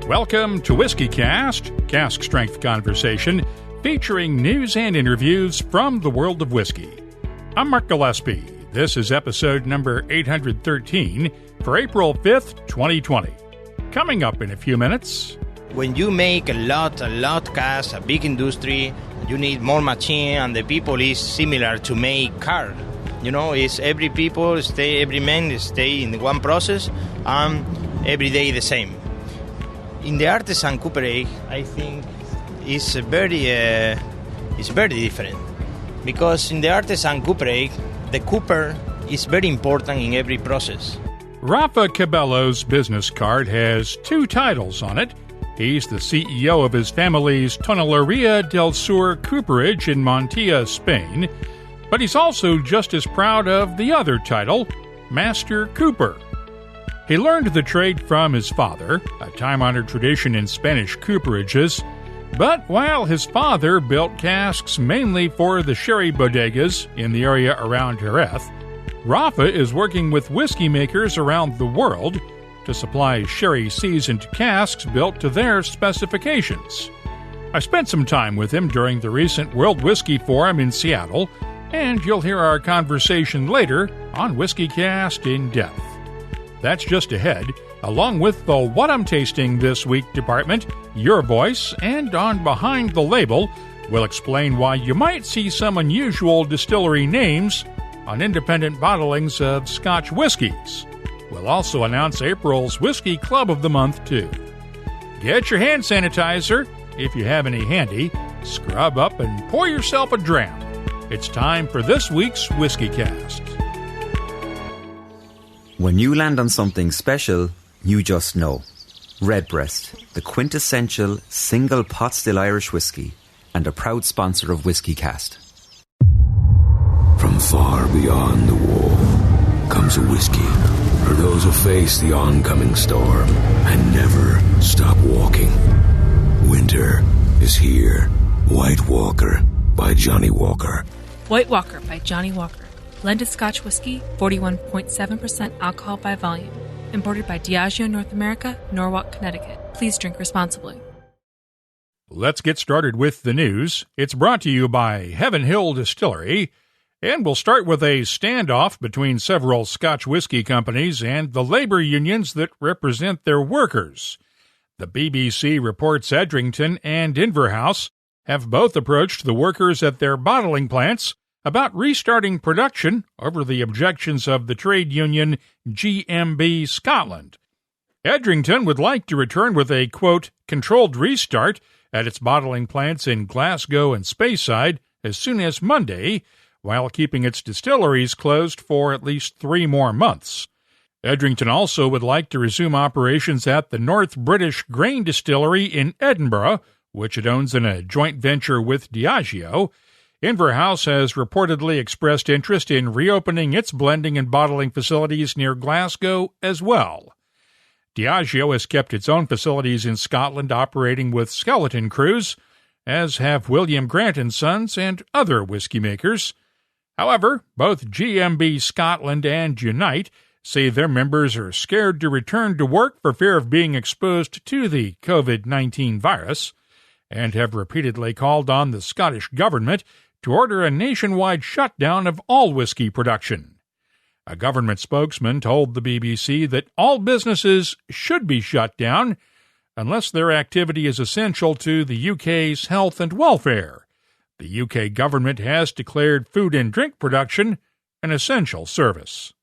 Welcome to WhiskyCast, cask strength conversation featuring news and interviews from the world of whiskey. I'm Mark Gillespie. This is episode number 813 for April 5th, 2020. Coming up in a few minutes. When you make a lot cask, a big industry, you need more machine, and the people is similar to make car. You know, it's every man stay in one process, and every day the same. In the artisan cooperage, I think it's very different, because in the artisan cooperage, the cooper is very important in every process. Rafa Cabello's business card has two titles on it. He's the CEO of his family's Toneleria del Sur cooperage in Montilla, Spain, but he's also just as proud of the other title, Master Cooper. He learned the trade from his father, a time-honored tradition in Spanish cooperages, but while his father built casks mainly for the sherry bodegas in the area around Jerez, Rafa is working with whiskey makers around the world to supply sherry-seasoned casks built to their specifications. I spent some time with him during the recent World Whisky Forum in Seattle, and you'll hear our conversation later on WhiskyCast In-Depth. That's just ahead, along with the What I'm Tasting This Week department, Your Voice, and on Behind the Label, we'll explain why you might see some unusual distillery names on independent bottlings of Scotch whiskies. We'll also announce April's Whisky Club of the Month, too. Get your hand sanitizer, if you have any handy, scrub up and pour yourself a dram. It's time for this week's WhiskyCast. When you land on something special, you just know. Redbreast, the quintessential single pot still Irish whiskey, and a proud sponsor of WhiskyCast. From far beyond the wall comes a whiskey for those who face the oncoming storm and never stop walking. Winter is here. White Walker by Johnny Walker. White Walker by Johnny Walker. Blended Scotch whiskey, 41.7% alcohol by volume. Imported by Diageo North America, Norwalk, Connecticut. Please drink responsibly. Let's get started with the news. It's brought to you by Heaven Hill Distillery, and we'll start with a standoff between several Scotch whiskey companies and the labor unions that represent their workers. The BBC reports Edrington and Inverhouse have both approached the workers at their bottling plants about restarting production over the objections of the trade union GMB Scotland. Edrington would like to return with a, quote, controlled restart at its bottling plants in Glasgow and Speyside as soon as Monday, while keeping its distilleries closed for at least 3 more months. Edrington also would like to resume operations at the North British Grain Distillery in Edinburgh, which it owns in a joint venture with Diageo. Inverhouse has reportedly expressed interest in reopening its blending and bottling facilities near Glasgow as well. Diageo has kept its own facilities in Scotland operating with skeleton crews, as have William Grant & Sons and other whiskey makers. However, both GMB Scotland and Unite say their members are scared to return to work for fear of being exposed to the COVID-19 virus, and have repeatedly called on the Scottish government to order a nationwide shutdown of all whiskey production. A government spokesman told the BBC that all businesses should be shut down unless their activity is essential to the UK's health and welfare. The UK government has declared food and drink production an essential service.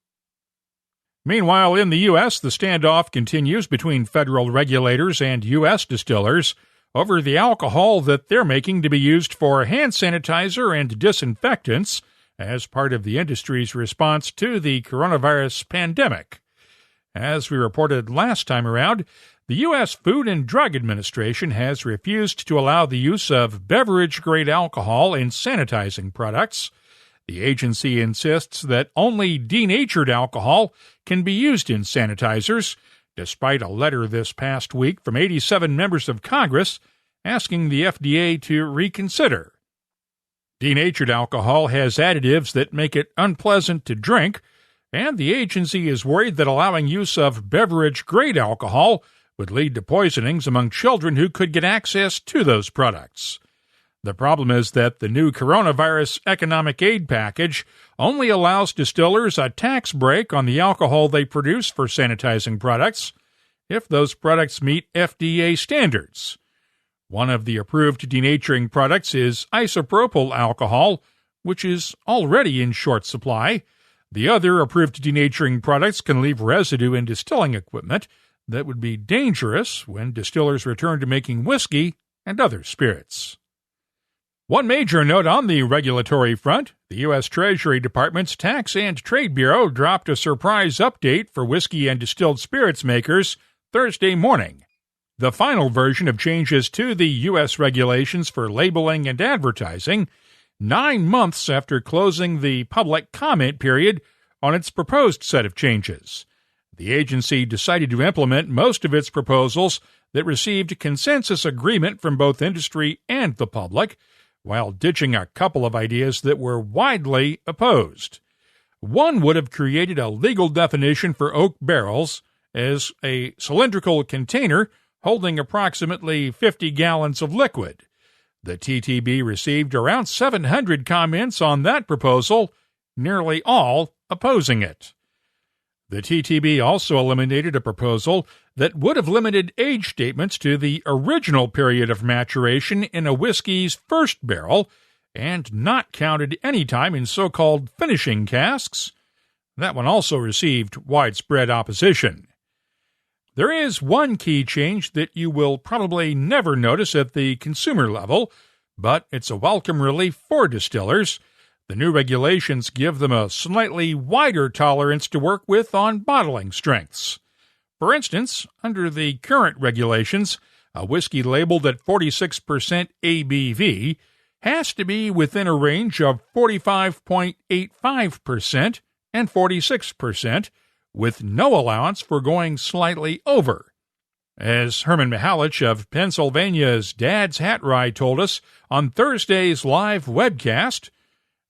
Meanwhile, in the U.S., the standoff continues between federal regulators and U.S. distillers over the alcohol that they're making to be used for hand sanitizer and disinfectants as part of the industry's response to the coronavirus pandemic. As we reported last time around, the U.S. Food and Drug Administration has refused to allow the use of beverage-grade alcohol in sanitizing products. The agency insists that only denatured alcohol can be used in sanitizers, despite a letter this past week from 87 members of Congress asking the FDA to reconsider. Denatured alcohol has additives that make it unpleasant to drink, and the agency is worried that allowing use of beverage-grade alcohol would lead to poisonings among children who could get access to those products. The problem is that the new coronavirus economic aid package only allows distillers a tax break on the alcohol they produce for sanitizing products if those products meet FDA standards. One of the approved denaturing products is isopropyl alcohol, which is already in short supply. The other approved denaturing products can leave residue in distilling equipment that would be dangerous when distillers return to making whiskey and other spirits. One major note on the regulatory front, the U.S. Treasury Department's Tax and Trade Bureau dropped a surprise update for whiskey and distilled spirits makers Thursday morning. The final version of changes to the U.S. regulations for labeling and advertising, 9 months after closing the public comment period on its proposed set of changes. The agency decided to implement most of its proposals that received consensus agreement from both industry and the public, while ditching a couple of ideas that were widely opposed. One would have created a legal definition for oak barrels as a cylindrical container holding approximately 50 gallons of liquid. The TTB received around 700 comments on that proposal, nearly all opposing it. The TTB also eliminated a proposal that would have limited age statements to the original period of maturation in a whiskey's first barrel and not counted any time in so-called finishing casks. That one also received widespread opposition. There is one key change that you will probably never notice at the consumer level, but it's a welcome relief for distillers. The new regulations give them a slightly wider tolerance to work with on bottling strengths. For instance, under the current regulations, a whiskey labeled at 46% ABV has to be within a range of 45.85% and 46%, with no allowance for going slightly over. As Herman Mihalich of Pennsylvania's Dad's Hat Rye told us on Thursday's live webcast,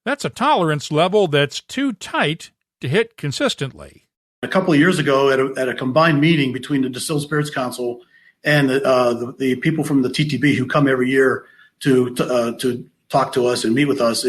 that's a tolerance level that's too tight to hit consistently. A couple of years ago at a combined meeting between the Distilled Spirits Council and the people from the TTB who come every year to talk to us and meet with us,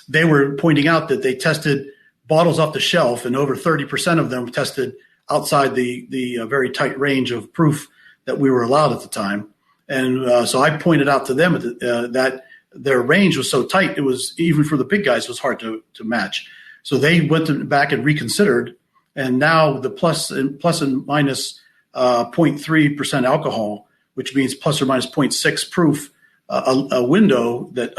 they were pointing out that they tested bottles off the shelf, and over 30% of them tested outside the very tight range of proof that we were allowed at the time. And so I pointed out to them that their range was so tight, it was, even for the big guys, it was hard to match. So they went back and reconsidered, and now the plus and minus 0.3% alcohol, which means plus or minus 0.6 proof, a window that,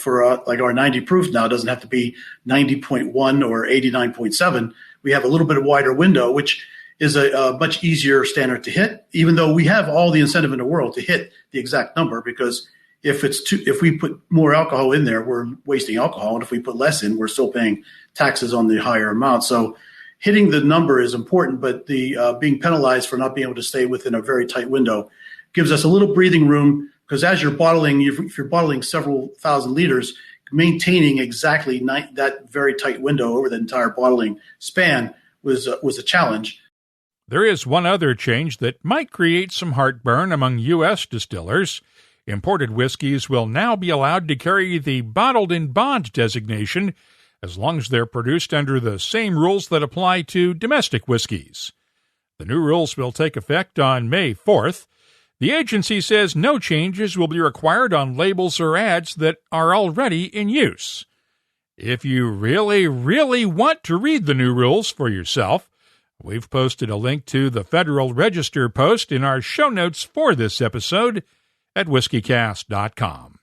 for like our 90 proof now doesn't have to be 90.1 or 89.7. We have a little bit of wider window, which is a much easier standard to hit, even though we have all the incentive in the world to hit the exact number, because if we put more alcohol in there, we're wasting alcohol. And if we put less in, we're still paying taxes on the higher amount. So hitting the number is important, but the being penalized for not being able to stay within a very tight window gives us a little breathing room. Because as you're bottling, if you're bottling several thousand liters, maintaining exactly that very tight window over the entire bottling span was a challenge. There is one other change that might create some heartburn among U.S. distillers. Imported whiskeys will now be allowed to carry the bottled in bond designation as long as they're produced under the same rules that apply to domestic whiskeys. The new rules will take effect on May 4th. The agency says no changes will be required on labels or ads that are already in use. If you really, really want to read the new rules for yourself, we've posted a link to the Federal Register post in our show notes for this episode at whiskycast.com.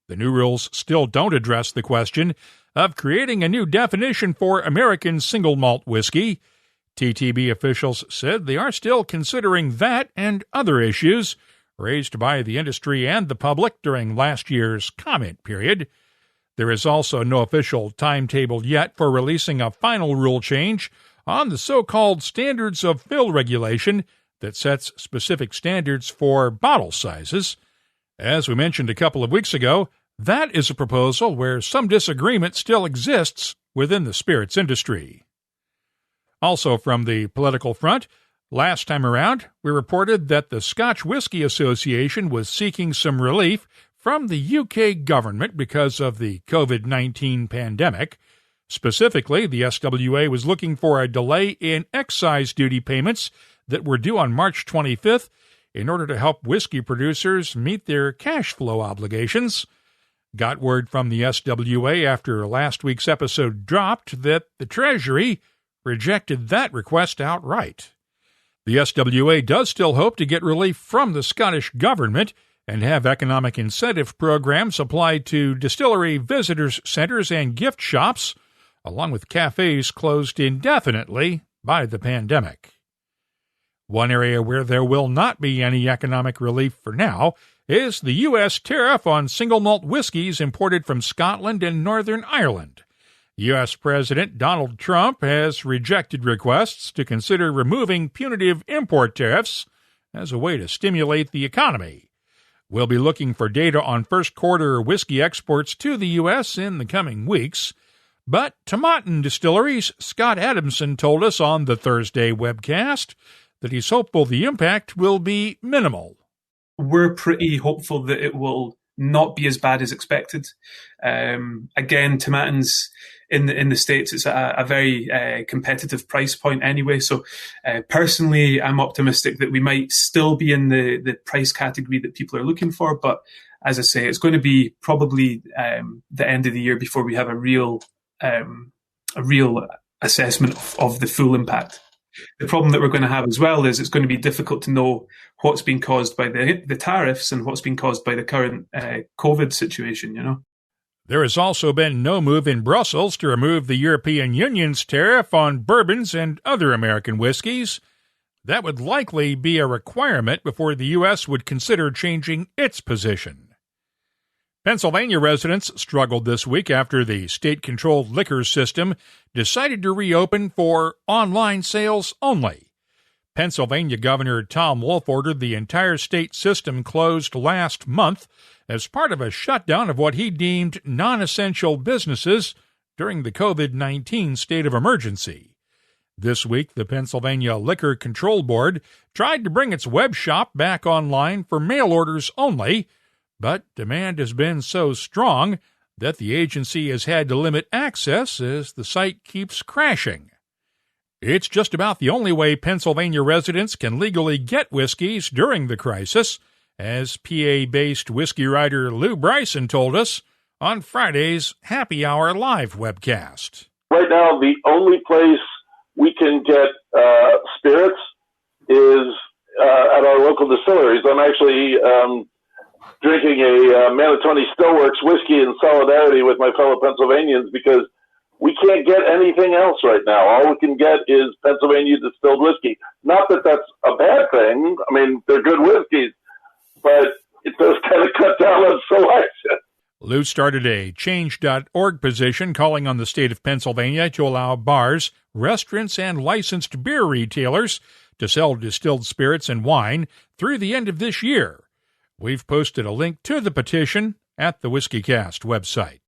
The new rules still don't address the question of creating a new definition for American single malt whiskey. TTB officials said they are still considering that and other issues raised by the industry and the public during last year's comment period. There is also no official timetable yet for releasing a final rule change on the so-called standards of fill regulation that sets specific standards for bottle sizes. As we mentioned a couple of weeks ago, that is a proposal where some disagreement still exists within the spirits industry. Also from the political front, Last time around, we reported that the Scotch Whisky Association was seeking some relief from the UK government because of the COVID-19 pandemic. Specifically, the SWA was looking for a delay in excise duty payments that were due on March 25th in order to help whiskey producers meet their cash flow obligations. Got word from the SWA after last week's episode dropped that the Treasury rejected that request outright. The SWA does still hope to get relief from the Scottish government and have economic incentive programs applied to distillery visitors centers and gift shops, along with cafes closed indefinitely by the pandemic. One area where there will not be any economic relief for now is the U.S. tariff on single malt whiskies imported from Scotland and Northern Ireland. U.S. President Donald Trump has rejected requests to consider removing punitive import tariffs as a way to stimulate the economy. We'll be looking for data on first-quarter whiskey exports to the U.S. in the coming weeks. But Tomatin Distillery's Scott Adamson told us on the Thursday webcast that he's hopeful the impact will be minimal. We're pretty hopeful that it will not be as bad as expected. Again, Tomatin's in the States, it's a very competitive price point anyway. So personally, I'm optimistic that we might still be in the price category that people are looking for. But as I say, it's going to be probably the end of the year before we have a real assessment of the full impact. The problem that we're going to have as well is it's going to be difficult to know what's been caused by the tariffs and what's been caused by the current COVID situation, you know. There has also been no move in Brussels to remove the European Union's tariff on bourbons and other American whiskeys. That would likely be a requirement before the U.S. would consider changing its position. Pennsylvania residents struggled this week after the state-controlled liquor system decided to reopen for online sales only. Pennsylvania Governor Tom Wolf ordered the entire state system closed last month as part of a shutdown of what he deemed non-essential businesses during the COVID-19 state of emergency. This week, the Pennsylvania Liquor Control Board tried to bring its web shop back online for mail orders only, but demand has been so strong that the agency has had to limit access as the site keeps crashing. It's just about the only way Pennsylvania residents can legally get whiskeys during the crisis, as PA-based whiskey writer Lou Bryson told us on Friday's Happy Hour live webcast. Right now, the only place we can get spirits is at our local distilleries. I'm actually drinking a Manatoni Stillworks whiskey in solidarity with my fellow Pennsylvanians because we can't get anything else right now. All we can get is Pennsylvania distilled whiskey. Not that that's a bad thing. I mean, they're good whiskeys, but it does kind of cut down on selection. Lou started a Change.org petition calling on the state of Pennsylvania to allow bars, restaurants, and licensed beer retailers to sell distilled spirits and wine through the end of this year. We've posted a link to the petition at the WhiskyCast website.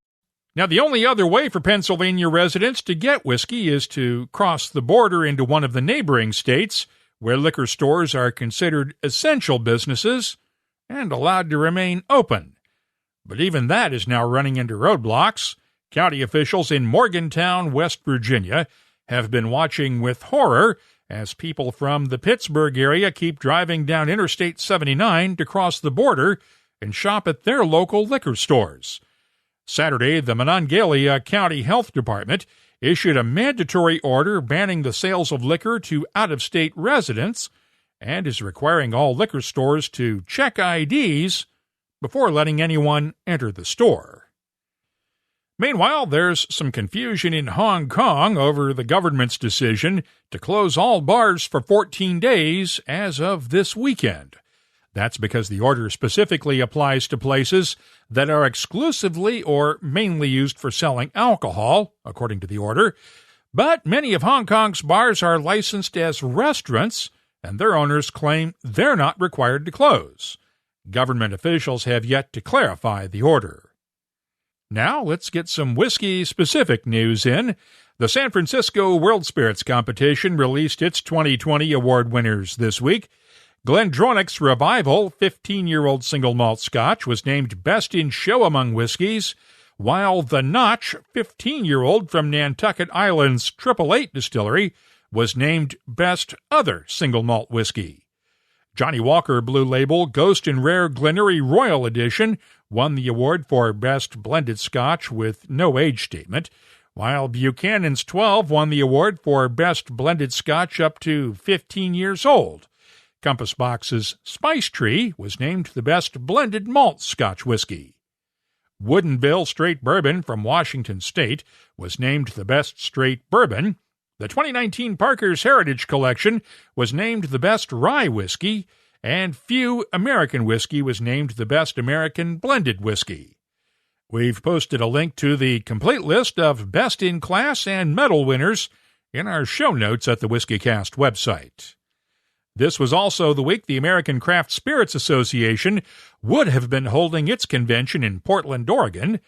Now, the only other way for Pennsylvania residents to get whiskey is to cross the border into one of the neighboring states, where liquor stores are considered essential businesses and allowed to remain open. But even that is now running into roadblocks. County officials in Morgantown, West Virginia, have been watching with horror as people from the Pittsburgh area keep driving down Interstate 79 to cross the border and shop at their local liquor stores. Saturday, the Monongalia County Health Department issued a mandatory order banning the sales of liquor to out-of-state residents and is requiring all liquor stores to check IDs before letting anyone enter the store. Meanwhile, there's some confusion in Hong Kong over the government's decision to close all bars for 14 days as of this weekend. That's because the order specifically applies to places that are exclusively or mainly used for selling alcohol, according to the order. But many of Hong Kong's bars are licensed as restaurants, and their owners claim they're not required to close. Government officials have yet to clarify the order. Now, let's get some whiskey-specific news in. The San Francisco World Spirits Competition released its 2020 award winners this week. Glendronach's Revival 15-year-old single malt Scotch was named Best in Show among whiskies, while The Notch 15-year-old from Nantucket Island's 888 Distillery was named Best Other Single Malt Whiskey. Johnny Walker Blue Label Ghost and Rare Glenurry Royal Edition won the award for Best Blended Scotch with no age statement, while Buchanan's 12 won the award for Best Blended Scotch up to 15 years old. Compass Box's Spice Tree was named the Best Blended Malt Scotch Whiskey. Woodinville Straight Bourbon from Washington State was named the Best Straight Bourbon. The 2019 Parker's Heritage Collection was named the Best Rye Whiskey, and Few American Whiskey was named the Best American Blended Whiskey. We've posted a link to the complete list of Best in Class and Medal winners in our show notes at the WhiskyCast website. This was also the week the American Craft Spirits Association would have been holding its convention in Portland, Oregon.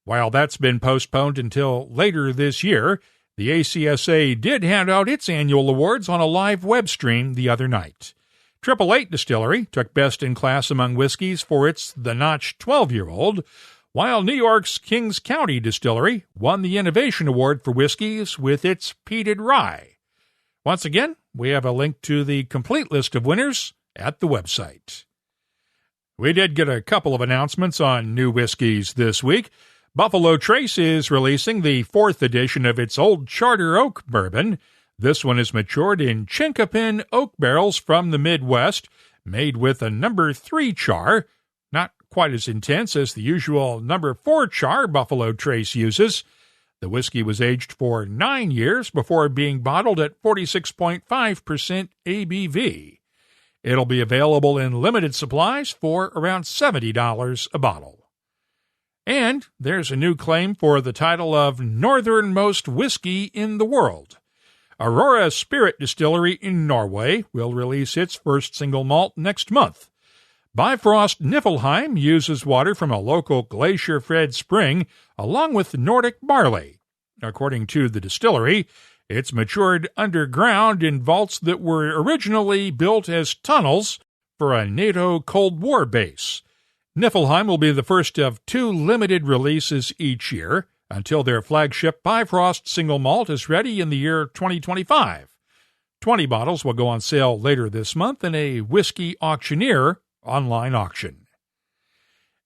While that's been postponed until later this year, the ACSA did hand out its annual awards on a live web stream the other night. 888 Distillery took Best in Class among whiskies for its The Notch 12-year-old, while New York's Kings County Distillery won the Innovation Award for whiskies with its peated rye. Once again, we have a link to the complete list of winners at the website. We did get a couple of announcements on new whiskeys this week. Buffalo Trace is releasing the 4th edition of its Old Charter Oak bourbon. This one is matured in Chinkapin oak barrels from the Midwest, made with a number 3 char, not quite as intense as the usual number 4 char Buffalo Trace uses. The whiskey was aged for 9 years before being bottled at 46.5% ABV. It'll be available in limited supplies for around $70 a bottle. And there's a new claim for the title of Northernmost Whiskey in the World. Aurora Spirit Distillery in Norway will release its first single malt next month. Bifrost Niflheim uses water from a local glacier-fed spring along with Nordic barley. According to the distillery, it's matured underground in vaults that were originally built as tunnels for a NATO Cold War base. Niflheim will be the first of 2 limited releases each year until their flagship Bifrost single malt is ready in the year 2025. 20 bottles will go on sale later this month in a Whiskey Auctioneer online auction.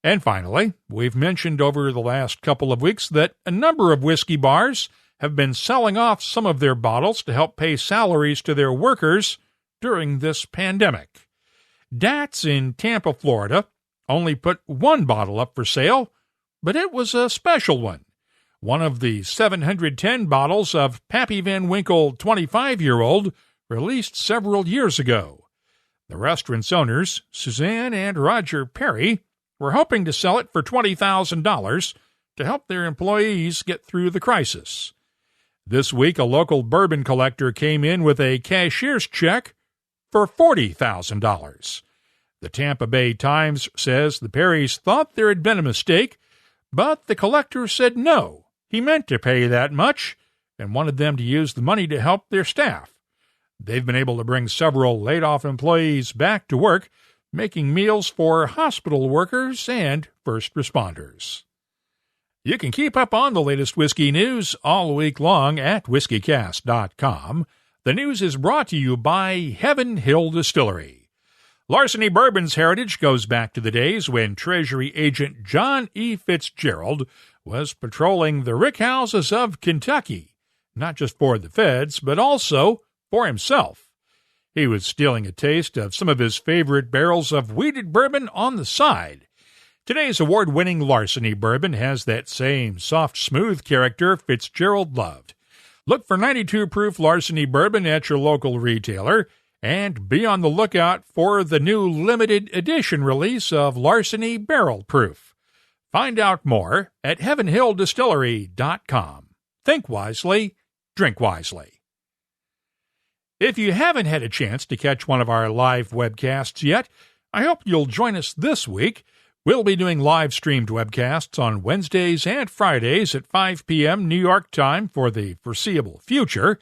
And finally, we've mentioned over the last couple of weeks that a number of whiskey bars have been selling off some of their bottles to help pay salaries to their workers during this pandemic. Dat's in Tampa, Florida, only put 1 bottle up for sale, but it was a special one. One of the 710 bottles of Pappy Van Winkle 25-year-old released several years ago. The restaurant's owners, Suzanne and Roger Perry, were hoping to sell it for $20,000 to help their employees get through the crisis. This week, a local bourbon collector came in with a cashier's check for $40,000. The Tampa Bay Times says the Perrys thought there had been a mistake, but the collector said no, he meant to pay that much and wanted them to use the money to help their staff. They've been able to bring several laid-off employees back to work, making meals for hospital workers and first responders. You can keep up on the latest whiskey news all week long at whiskycast.com. The news is brought to you by Heaven Hill Distillery. Larceny Bourbon's heritage goes back to the days when Treasury Agent John E. Fitzgerald was patrolling the rickhouses of Kentucky, not just for the feds, but also for himself. He was stealing a taste of some of his favorite barrels of wheated bourbon on the side. Today's award-winning Larceny Bourbon has that same soft, smooth character Fitzgerald loved. Look for 92 proof Larceny Bourbon at your local retailer, and be on the lookout for the new limited edition release of Larceny Barrel Proof. Find out more at heavenhilldistillery.com. Think wisely, drink wisely. If you haven't had a chance to catch one of our live webcasts yet, I hope you'll join us this week. We'll be doing live-streamed webcasts on Wednesdays and Fridays at 5 p.m. New York time for the foreseeable future.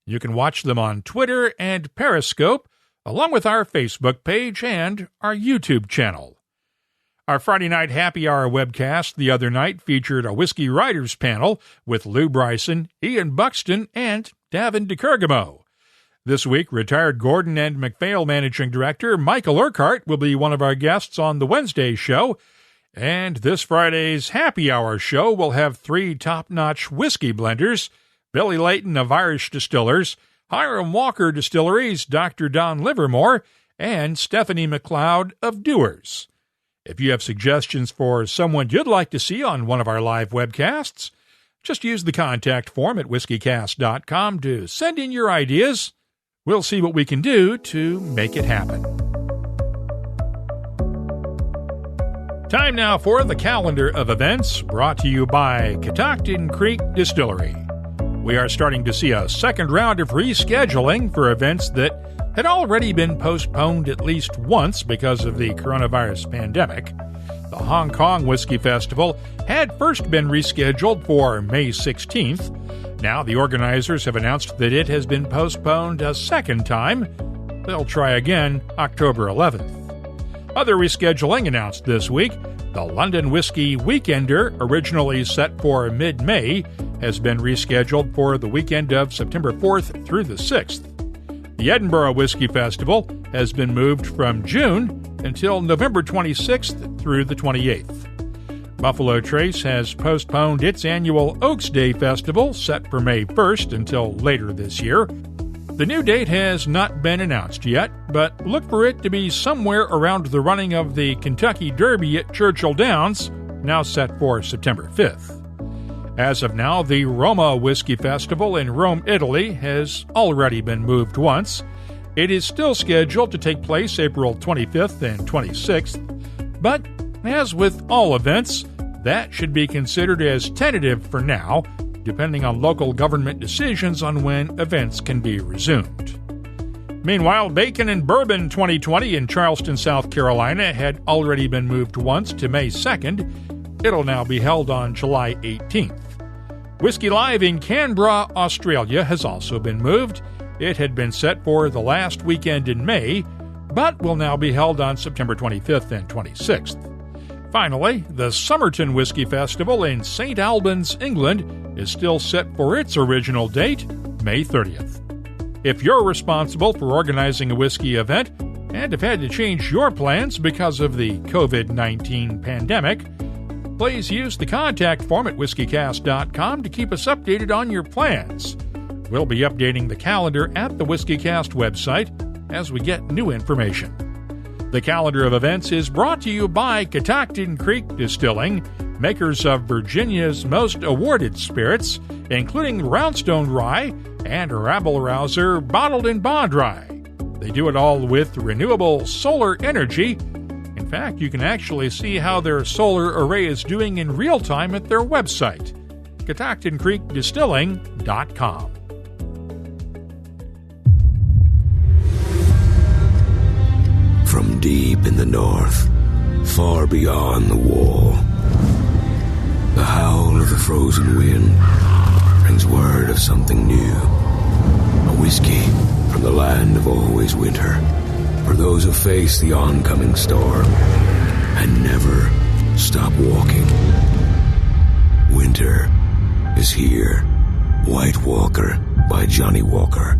You can watch them on Twitter and Periscope, along with our Facebook page and our YouTube channel. Our Friday night happy hour webcast the other night featured a whiskey writers panel with Lou Bryson, Ian Buxton, and Davin DeCurgamo. This week, retired Gordon and MacPhail Managing Director Michael Urquhart will be one of our guests on the Wednesday show, and this Friday's happy hour show will have 3 top-notch whiskey blenders, Billy Layton of Irish Distillers, Hiram Walker Distilleries, Dr. Don Livermore, and Stephanie McLeod of Dewars. If you have suggestions for someone you'd like to see on one of our live webcasts, just use the contact form at whiskycast.com to send in your ideas. We'll see what we can do to make it happen. Time now for the calendar of events brought to you by Catoctin Creek Distillery. We are starting to see a second round of rescheduling for events that had already been postponed at least once because of the coronavirus pandemic. The Hong Kong Whiskey Festival had first been rescheduled for May 16th. Now the organizers have announced that it has been postponed a second time. They'll try again October 11th. Other rescheduling announced this week. The London Whiskey Weekender, originally set for mid-May, has been rescheduled for the weekend of September 4th through the 6th. The Edinburgh Whiskey Festival has been moved from June until November 26th through the 28th. Buffalo Trace has postponed its annual Oaks Day Festival, set for May 1st until later this year. The new date has not been announced yet, but look for it to be somewhere around the running of the Kentucky Derby at Churchill Downs, now set for September 5th. As of now, the Roma Whiskey Festival in Rome, Italy, has already been moved once. It is still scheduled to take place April 25th and 26th, but as with all events, that should be considered as tentative for now, depending on local government decisions on when events can be resumed. Meanwhile, Bacon and Bourbon 2020 in Charleston, South Carolina had already been moved once to May 2nd. It'll now be held on July 18th. Whiskey Live in Canberra, Australia has also been moved. It had been set for the last weekend in May, but will now be held on September 25th and 26th. Finally, the Somerton Whiskey Festival in St. Albans, England, is still set for its original date, May 30th. If you're responsible for organizing a whiskey event and have had to change your plans because of the COVID-19 pandemic, please use the contact form at whiskycast.com to keep us updated on your plans. We'll be updating the calendar at the WhiskyCast website as we get new information. The calendar of events is brought to you by Catoctin Creek Distilling, makers of Virginia's most awarded spirits, including Roundstone Rye and Rabble-Rouser Bottled in Bond Rye. They do it all with renewable solar energy. In fact, you can actually see how their solar array is doing in real time at their website, catoctincreekdistilling.com. From deep in the north, far beyond the wall, the howl of the frozen wind brings word of something new. A whiskey from the land of always winter, for those who face the oncoming storm and never stop walking. Winter is here. White Walker by Johnny Walker.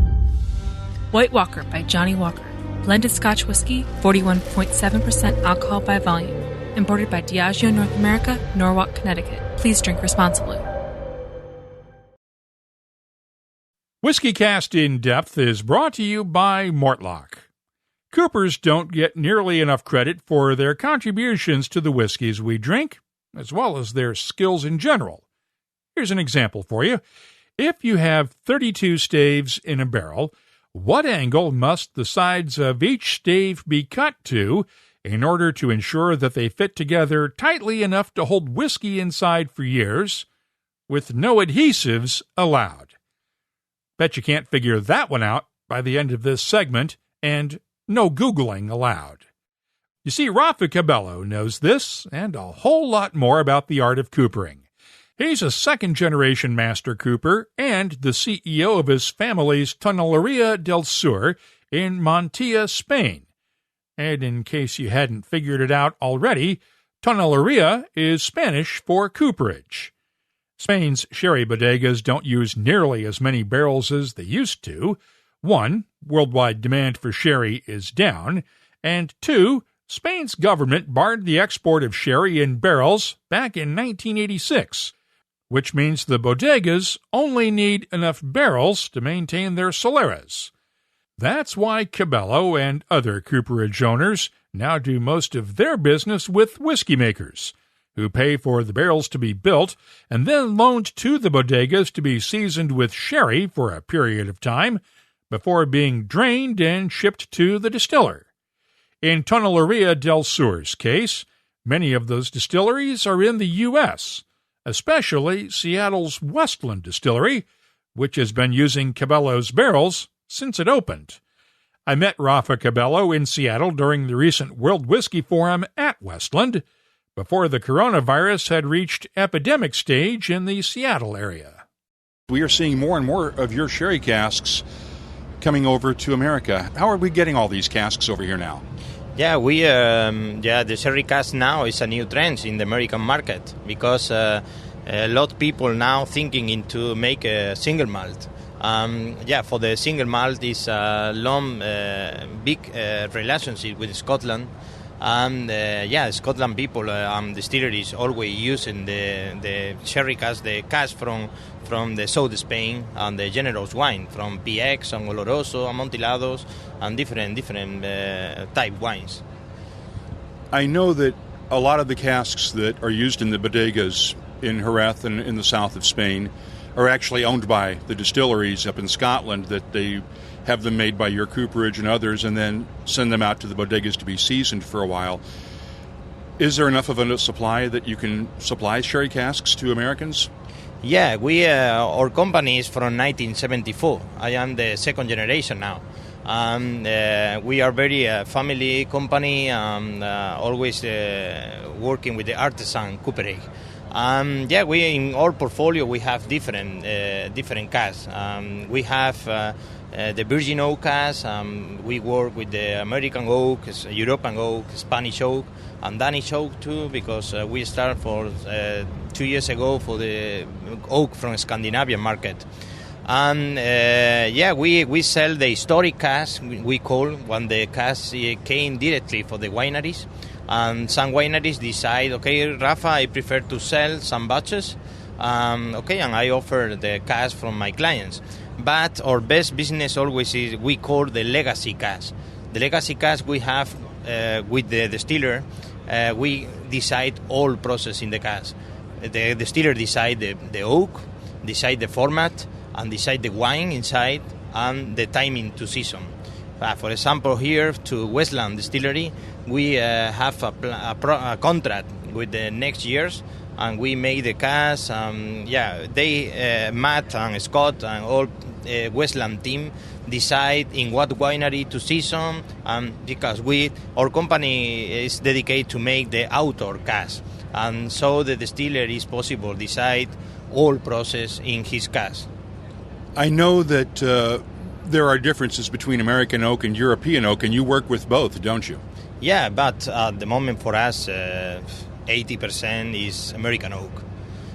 White Walker by Johnny Walker. Blended Scotch Whisky, 41.7% alcohol by volume. Imported by Diageo North America, Norwalk, Connecticut. Please drink responsibly. WhiskyCast In-Depth is brought to you by Mortlock. Coopers don't get nearly enough credit for their contributions to the whiskeys we drink, as well as their skills in general. Here's an example for you. If you have 32 staves in a barrel, what angle must the sides of each stave be cut to in order to ensure that they fit together tightly enough to hold whiskey inside for years, with no adhesives allowed? Bet you can't figure that one out by the end of this segment, and no Googling allowed. You see, Rafa Cabello knows this and a whole lot more about the art of coopering. He's a second-generation master cooper and the CEO of his family's Toneleria del Sur in Montilla, Spain. And in case you hadn't figured it out already, toneleria is Spanish for cooperage. Spain's sherry bodegas don't use nearly as many barrels as they used to. 1, worldwide demand for sherry is down, and 2, Spain's government barred the export of sherry in barrels back in 1986, which means the bodegas only need enough barrels to maintain their soleras. That's why Cabello and other cooperage owners now do most of their business with whiskey makers, who pay for the barrels to be built and then loaned to the bodegas to be seasoned with sherry for a period of time before being drained and shipped to the distiller. In Toneleria del Sur's case, many of those distilleries are in the U.S., especially Seattle's Westland distillery, which has been using Cabello's barrels since it opened. I met Rafa Cabello in Seattle during the recent World Whisky Forum at Westland, before the coronavirus had reached epidemic stage in the Seattle area. We are seeing more and more of your sherry casks coming over to America. How are we getting all these casks over here now? Yeah, the sherry cask now is a new trend in the American market because a lot of people now thinking into make a single malt. For the single malt is a long, big relationship with Scotland. And Scotland people distilleries always using the sherry cask, the cask from the south of Spain, and the generous wine from PX and Oloroso, Amontillados, and different type wines. I know that a lot of the casks that are used in the bodegas in Jerez and in the south of Spain are actually owned by the distilleries up in Scotland, that they have them made by your cooperage and others and then send them out to the bodegas to be seasoned for a while. Is there enough of a supply that you can supply sherry casks to Americans? Yeah, our company is from 1974. I am the second generation now. We are very family company, always working with the artisan cooperage. We in our portfolio we have different casks. We have the Virgin Oak cask. We work with the American oak, European oak, Spanish oak, and Danish oak too, because we start for 2 years ago for the oak from Scandinavian market. And we sell the historic cask, we call, when the cask came directly for the wineries. And some wineries decide, okay, Rafa, I prefer to sell some batches, and I offer the cask from my clients. But our best business always is, we call the legacy cask. The legacy cask we have with the distiller, we decide all process in the cask. The distiller decide the oak, decide the format, and decide the wine inside, and the timing to season. For example, here to Westland Distillery, we have a contract with the next years, and we make the cask. Matt and Scott and all Westland team decide in what winery to season, because our company is dedicated to make the outdoor cask, and so the distiller is possible decide all process in his cask. I know that there are differences between American oak and European oak, and you work with both, don't you? Yeah, but at the moment for us, 80% is American oak.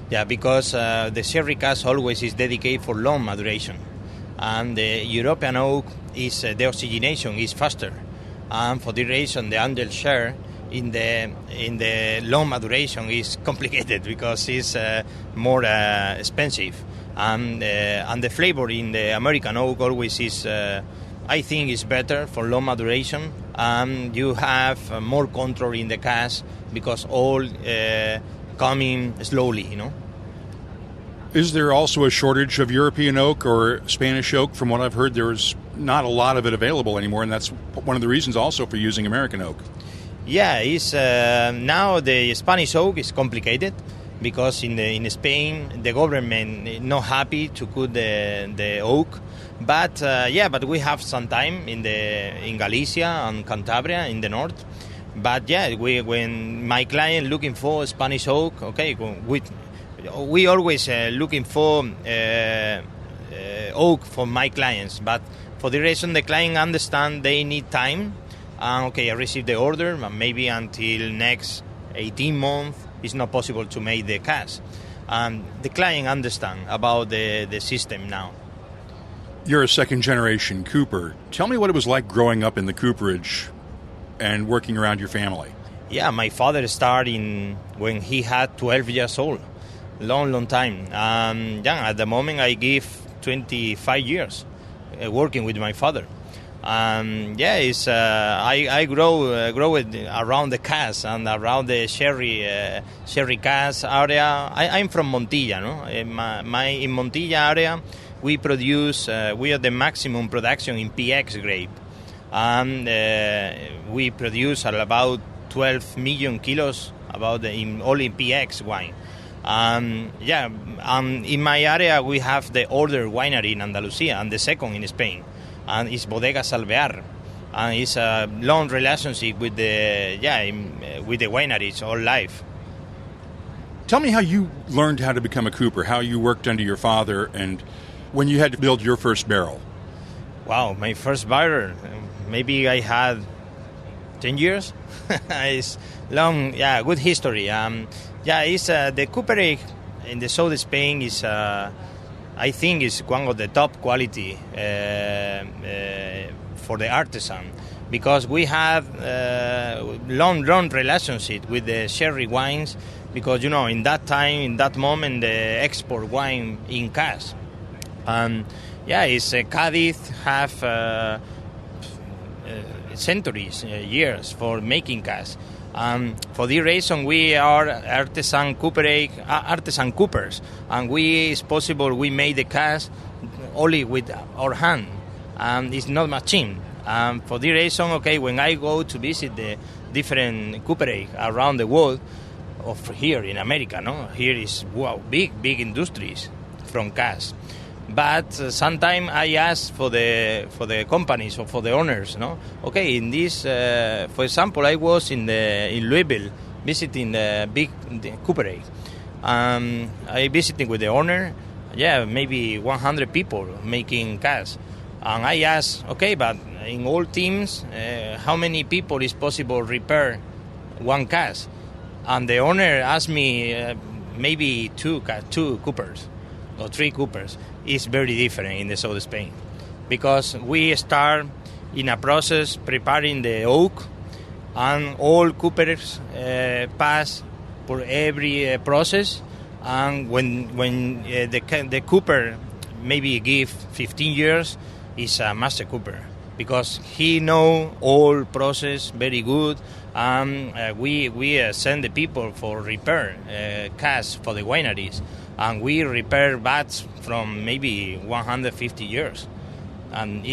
Yeah, because the sherry cask always is dedicated for long maduration, and the European oak is the oxygenation is faster, and for the reason the under share in the long maduration is complicated because it's more expensive. And the flavor in the American oak always is, I think, is better for long maduration. You have more control in the cask because all coming slowly, you know. Is there also a shortage of European oak or Spanish oak? From what I've heard, there's not a lot of it available anymore, and that's one of the reasons also for using American oak. Yeah, it's now the Spanish oak is complicated, because in Spain the government is not happy to cut the oak, but we have some time in Galicia and Cantabria in the north. But yeah, when my client looking for Spanish oak, okay, we always looking for oak for my clients. But for the reason the client understand they need time, okay, I receive the order, but maybe until next 18 months it's not possible to make the cask. The client understand about the system now. You're a second-generation cooper. Tell me what it was like growing up in the cooperage and working around your family. Yeah, my father started when he had 12 years old. Long time. At the moment I give 25 years working with my father. I grow around the cask and around the sherry cask area. I'm from Montilla, no? In Montilla area, we produce. We are the maximum production in PX grape, and we produce about 12 million kilos only in PX wine. In my area we have the older winery in Andalusia and the second in Spain. And it's Bodega Salvear, and it's a long relationship with the wineries all life. Tell me how you learned how to become a cooper, how you worked under your father, and when you had to build your first barrel. Wow, my first barrel, maybe I had 10 years. It's long, good history. It's the cooperage in the south of Spain is. I think it's one of the top quality for the artisan, because we have long relationship with the sherry wines, because in that time, in that moment, the export wine in cask. It's Cadiz have centuries, years for making cask. For this reason, we are artisan coopers, and it's possible we make the cask only with our hand, and it's not machine. For this reason, okay, when I go to visit the different cooperage around the world, of here in America, no, here is big industries from cask. But sometimes I ask for the companies or for the owners, no. Okay, in this, for example, I was in Louisville visiting the big cooperage. I visited with the owner. Maybe 100 people making cask, and I asked, okay, but in all teams, how many people is possible repair one cask? And the owner asked me, maybe two coopers or three coopers. Is very different in the south of Spain, because we start in a process preparing the oak, and all coopers pass for every process, and when the cooper maybe give 15 years, is a master cooper, because he know all process very good, and we send the people for repair cask for the wineries. And we repair vats from maybe 150 years, and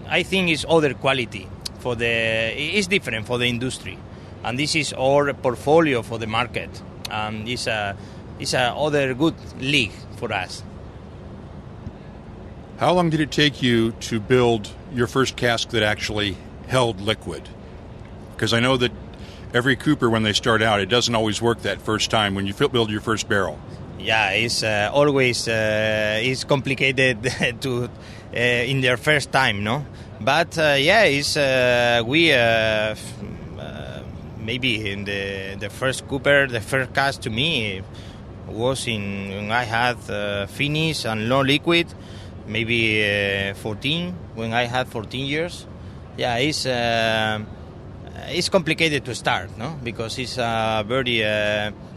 I think it's other quality it's different for the industry, and this is our portfolio for the market, and it's a other good league for us. How long did it take you to build your first cask that actually held liquid? Because I know that every cooper, when they start out, it doesn't always work that first time when you build your first barrel. Yeah, it's always it's complicated to in their first time, no. But it's we maybe in the first cooper, the first cask to me was when I had finish and no liquid, maybe 14 when I had 14 years. Yeah, it's complicated to start, no, because it's a very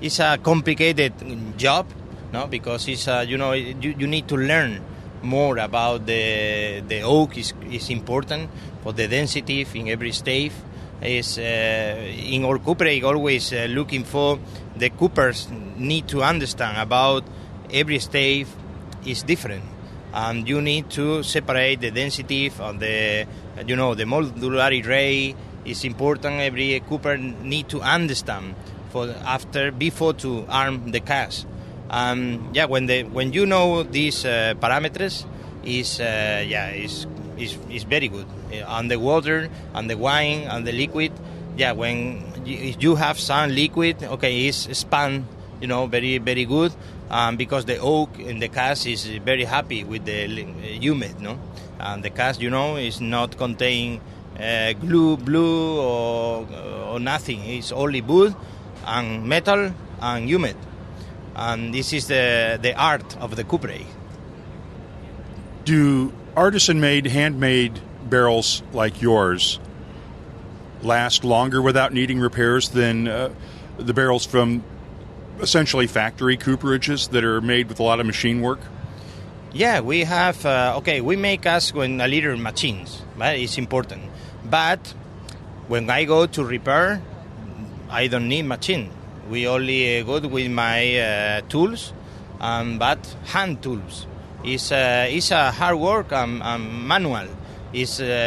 it's a complicated job, no, because it's you need to learn more about the oak is important for the density in every stage. Is in our cooperage always looking for the coopers need to understand about every stage is different, and you need to separate the density of the the modular array. It's important. Every cooper need to understand before to arm the cask. When you know these parameters, is very good. On the water, on the wine, on the liquid. Yeah, when you have some liquid, okay, it's span, very, very good, because the oak in the cask is very happy with the humid, no? And the cask, is not contain glue or nothing. It's only wood and metal and humid. And this is the art of the cooperage. Do artisan-made, handmade barrels like yours last longer without needing repairs than the barrels from essentially factory cooperages that are made with a lot of machine work? Yeah, we have, we make cask with a little machines, right? It's important. But when I go to repair, I don't need machine. We only go with my tools, but hand tools. It's a hard work and manual.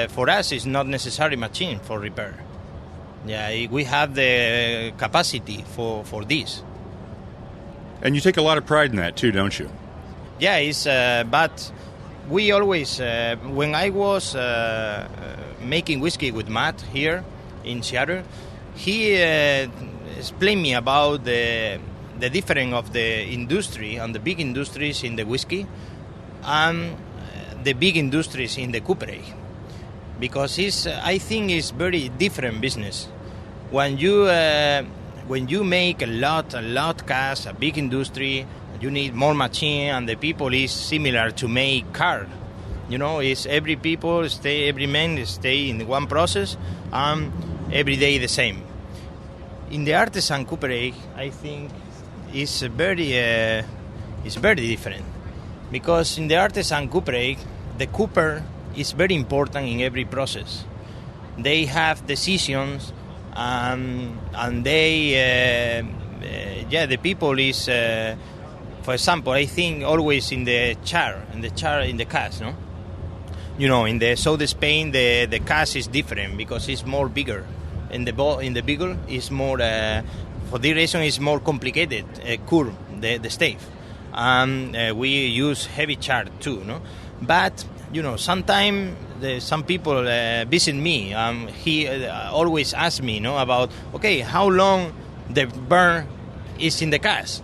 For us, it's not necessary machine for repair. Yeah, we have the capacity for this. And you take a lot of pride in that too, don't you? Yeah, but we always, when I was making whiskey with Matt here in Seattle, he explained me about the difference of the industry and the big industries in the whiskey and the big industries in the cooperage, because I think it's very different business. When you make a lot cask, a big industry, you need more machine, and the people is similar to make car. It's every man stay in one process, and every day the same. In the artisan cooperage, I think it's very different, because in the artisan cooperage, the cooper is very important in every process. They have decisions, and they, the people is, for example, I think always in the cask, no? In the south of Spain, the cask is different because it's more bigger. In the bigger, it's more, for this reason, it's more complicated, curve, the stave. We use heavy char too, no? But, sometimes some people visit me. He always asks me, about, okay, how long the burn is in the cask?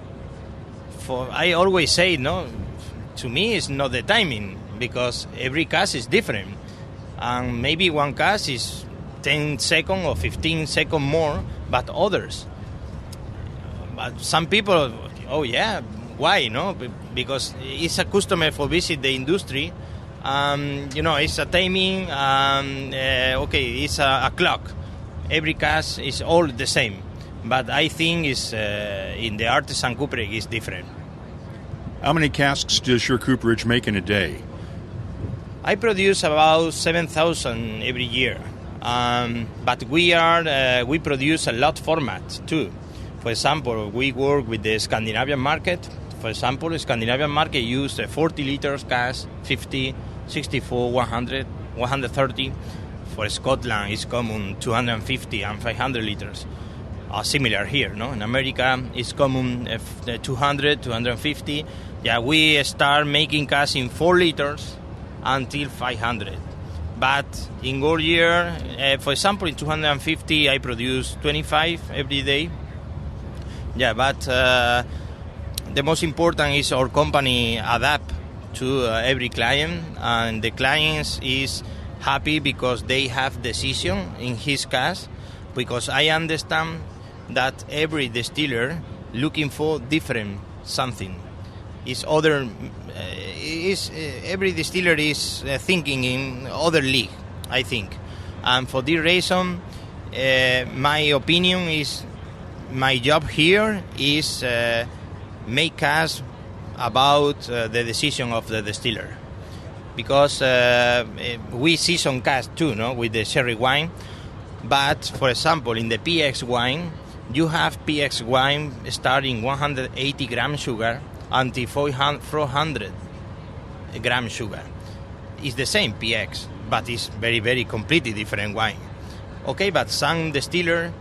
I always say, to me it's not the timing, because every cask is different. And maybe one cask is 10 seconds or 15 seconds more, but others. But some people, oh yeah, why, Because it's a customer for visit the industry. It's a timing, it's a clock. Every cask is all the same. But I think it's, in the artisan cooperage is different. How many casks does your cooperage make in a day? I produce about 7,000 every year. But we produce a lot format too. For example, we work with the Scandinavian market. For example, the Scandinavian market use 40 liters cask, 50, 64, 100, 130. For Scotland, it's common 250 and 500 liters. Similar here, no? In America, it's common 200, 250. Yeah, we start making cask in 4 liters until 500. But in our year, for example, in 250, I produce 25 every day. Yeah, but the most important is our company adapt to every client, and the clients is happy because they have decision in his cask, because I understand that every distiller looking for different something. Every distiller is thinking in other league, I think. And for this reason, my opinion is, my job here is make cask about the decision of the distiller. Because we season cask too, no, with the sherry wine. But, for example, in the PX wine, you have PX wine starting 180 gram sugar until 400 gram sugar. It's the same PX, but it's very, very completely different wine. Okay, but some distiller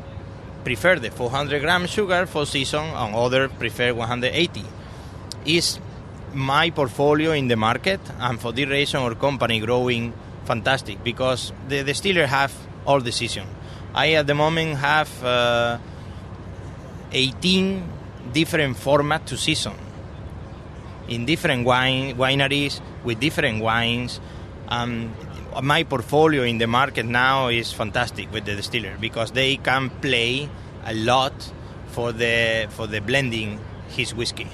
prefer the 400 gram sugar for season, and others prefer 180. It's my portfolio in the market, and for this reason our company growing fantastic, because the distiller have all decision. I at the moment have 18 different formats to season in different wineries with different wines. My portfolio in the market now is fantastic with the distiller because they can play a lot for the blending his whiskey.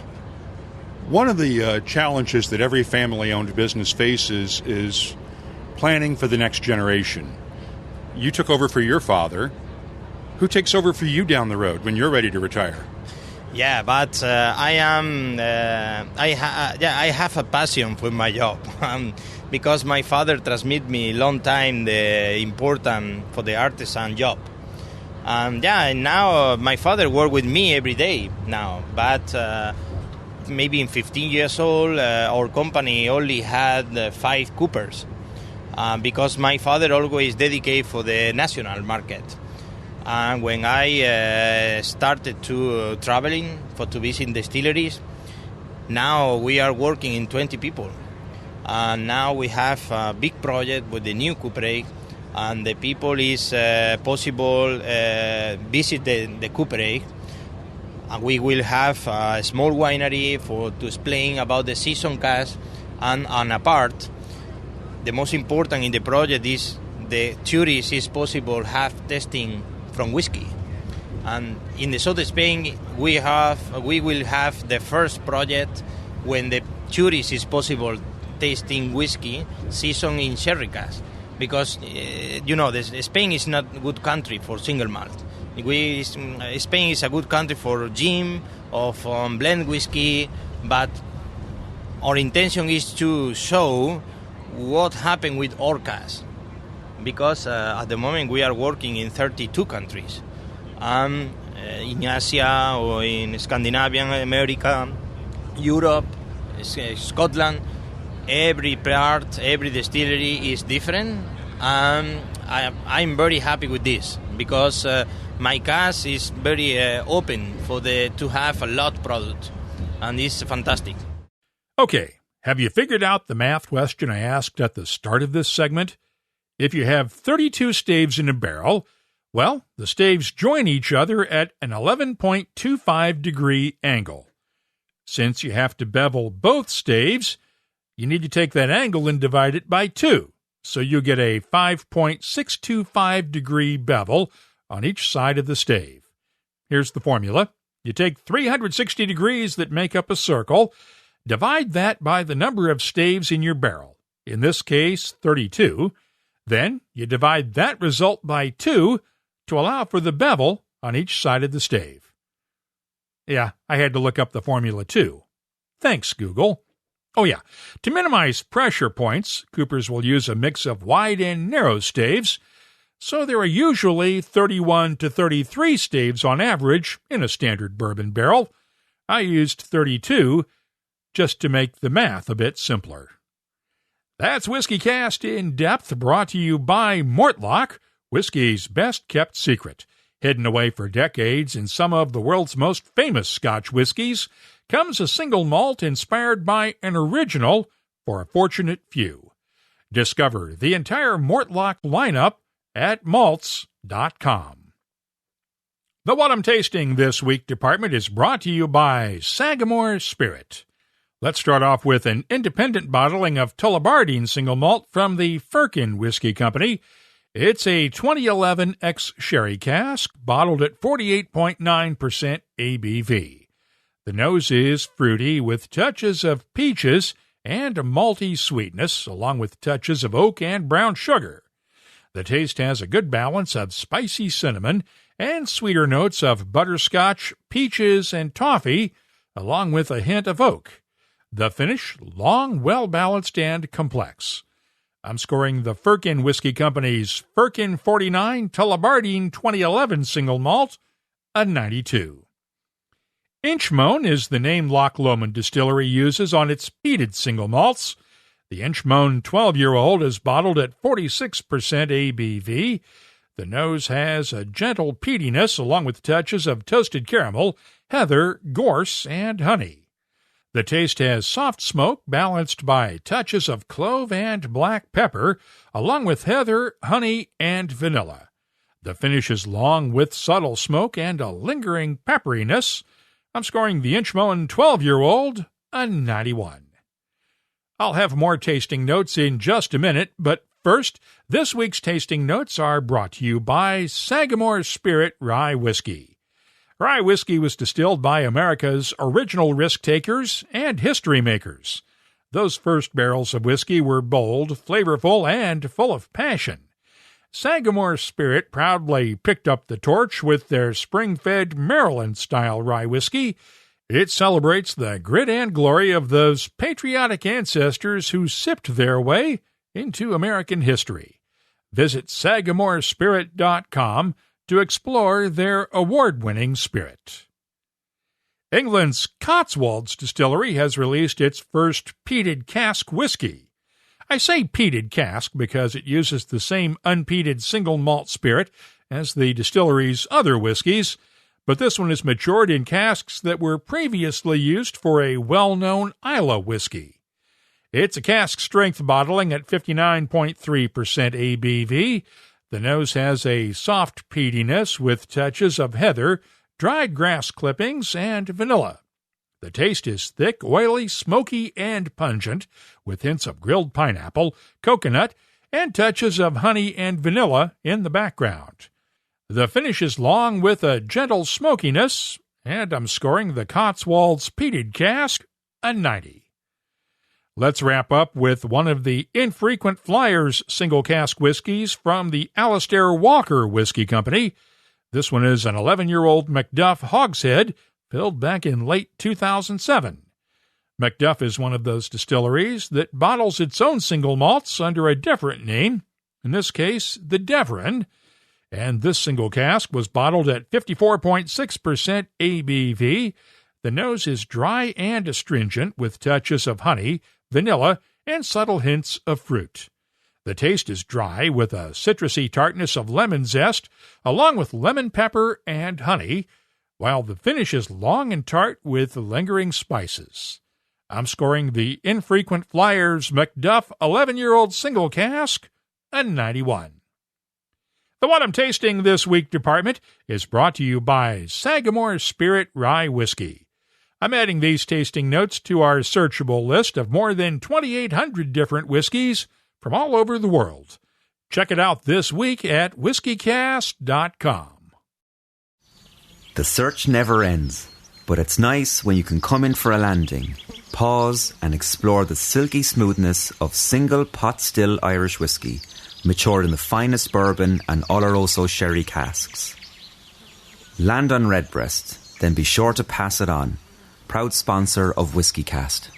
One of the challenges that every family-owned business faces is planning for the next generation. You took over for your father. Who takes over for you down the road when you're ready to retire? Yeah, but I have a passion for my job because my father transmitted me a long time the importance for the artisan job. And now my father works with me every day now, but maybe in 15 years old, our company only had 5 coopers because my father always dedicated for the national market. And when I started to traveling to visit distilleries, now we are working in 20 people. And now we have a big project with the new cooperage, and the people is possible visit the cooperage. And we will have a small winery to explain about the season cask, and apart, the most important in the project is the tourists is possible have tasting from whiskey. And in the south of Spain, we will have the first project when the tourists is possible tasting whiskey seasoned in sherry cask, because Spain is not a good country for single malt. Spain is a good country for gin or for blend whiskey, but our intention is to show what happened with our cask, because at the moment we are working in 32 countries, in Asia or in Scandinavian America, Europe, Scotland. Every part, every distillery is different. I'm very happy with this because my cask is very open to have a lot of product, and it's fantastic. Okay, have you figured out the math question I asked at the start of this segment? If you have 32 staves in a barrel, well, the staves join each other at an 11.25 degree angle. Since you have to bevel both staves, you need to take that angle and divide it by 2, so you get a 5.625 degree bevel on each side of the stave. Here's the formula. You take 360 degrees that make up a circle, divide that by the number of staves in your barrel, in this case 32, then you divide that result by 2 to allow for the bevel on each side of the stave. Yeah, I had to look up the formula too. Thanks, Google. Oh yeah, to minimize pressure points, coopers will use a mix of wide and narrow staves, so there are usually 31 to 33 staves on average in a standard bourbon barrel. I used 32 just to make the math a bit simpler. That's WhiskyCast In-Depth, brought to you by Mortlach, whiskey's best-kept secret. Hidden away for decades in some of the world's most famous Scotch whiskies, comes a single malt inspired by an original for a fortunate few. Discover the entire Mortlach lineup at malts.com. The What I'm Tasting This Week department is brought to you by Sagamore Spirit. Let's start off with an independent bottling of Tullibardine single malt from the Firkin Whiskey Company. It's a 2011 ex-sherry cask, bottled at 48.9% ABV. The nose is fruity with touches of peaches and a malty sweetness, along with touches of oak and brown sugar. The taste has a good balance of spicy cinnamon and sweeter notes of butterscotch, peaches, and toffee, along with a hint of oak. The finish, long, well-balanced, and complex. I'm scoring the Firkin Whiskey Company's Firkin 49 Tullibardine 2011 single malt a 92. Inchmone is the name Loch Lomond Distillery uses on its peated single malts. The Inchmone 12-year-old is bottled at 46% ABV. The nose has a gentle peatiness along with touches of toasted caramel, heather, gorse, and honey. The taste has soft smoke balanced by touches of clove and black pepper, along with heather, honey, and vanilla. The finish is long with subtle smoke and a lingering pepperiness. I'm scoring the Inchmoen 12-year-old a 91. I'll have more tasting notes in just a minute, but first, this week's tasting notes are brought to you by Sagamore Spirit Rye Whiskey. Rye whiskey was distilled by America's original risk-takers and history makers. Those first barrels of whiskey were bold, flavorful, and full of passion. Sagamore Spirit proudly picked up the torch with their spring-fed Maryland-style rye whiskey. It celebrates the grit and glory of those patriotic ancestors who sipped their way into American history. Visit SagamoreSpirit.com to explore their award-winning spirit. England's Cotswolds Distillery has released its first peated cask whiskey. I say peated cask because it uses the same unpeated single malt spirit as the distillery's other whiskeys, but this one is matured in casks that were previously used for a well-known Islay whiskey. It's a cask-strength bottling at 59.3% ABV. The nose has a soft peatiness with touches of heather, dried grass clippings, and vanilla. The taste is thick, oily, smoky, and pungent, with hints of grilled pineapple, coconut, and touches of honey and vanilla in the background. The finish is long with a gentle smokiness, and I'm scoring the Cotswolds peated cask a 90. Let's wrap up with one of the Infrequent Flyers single cask whiskeys from the Alistair Walker Whiskey Company. This one is an 11-year-old Macduff Hogshead, filled back in late 2007. Macduff is one of those distilleries that bottles its own single malts under a different name, in this case, the Deveron, and this single cask was bottled at 54.6% ABV. The nose is dry and astringent with touches of honey, vanilla, and subtle hints of fruit. The taste is dry with a citrusy tartness of lemon zest, along with lemon pepper and honey, while the finish is long and tart with lingering spices. I'm scoring the Infrequent Flyers Macduff 11-year-old single cask a 91. The What I'm Tasting This Week department is brought to you by Sagamore Spirit Rye Whiskey. I'm adding these tasting notes to our searchable list of more than 2,800 different whiskeys from all over the world. Check it out this week at whiskeycast.com. The search never ends, but it's nice when you can come in for a landing, pause and explore the silky smoothness of single pot still Irish whiskey, matured in the finest bourbon and Oloroso sherry casks. Land on Redbreast, then be sure to pass it on. Proud sponsor of WhiskyCast.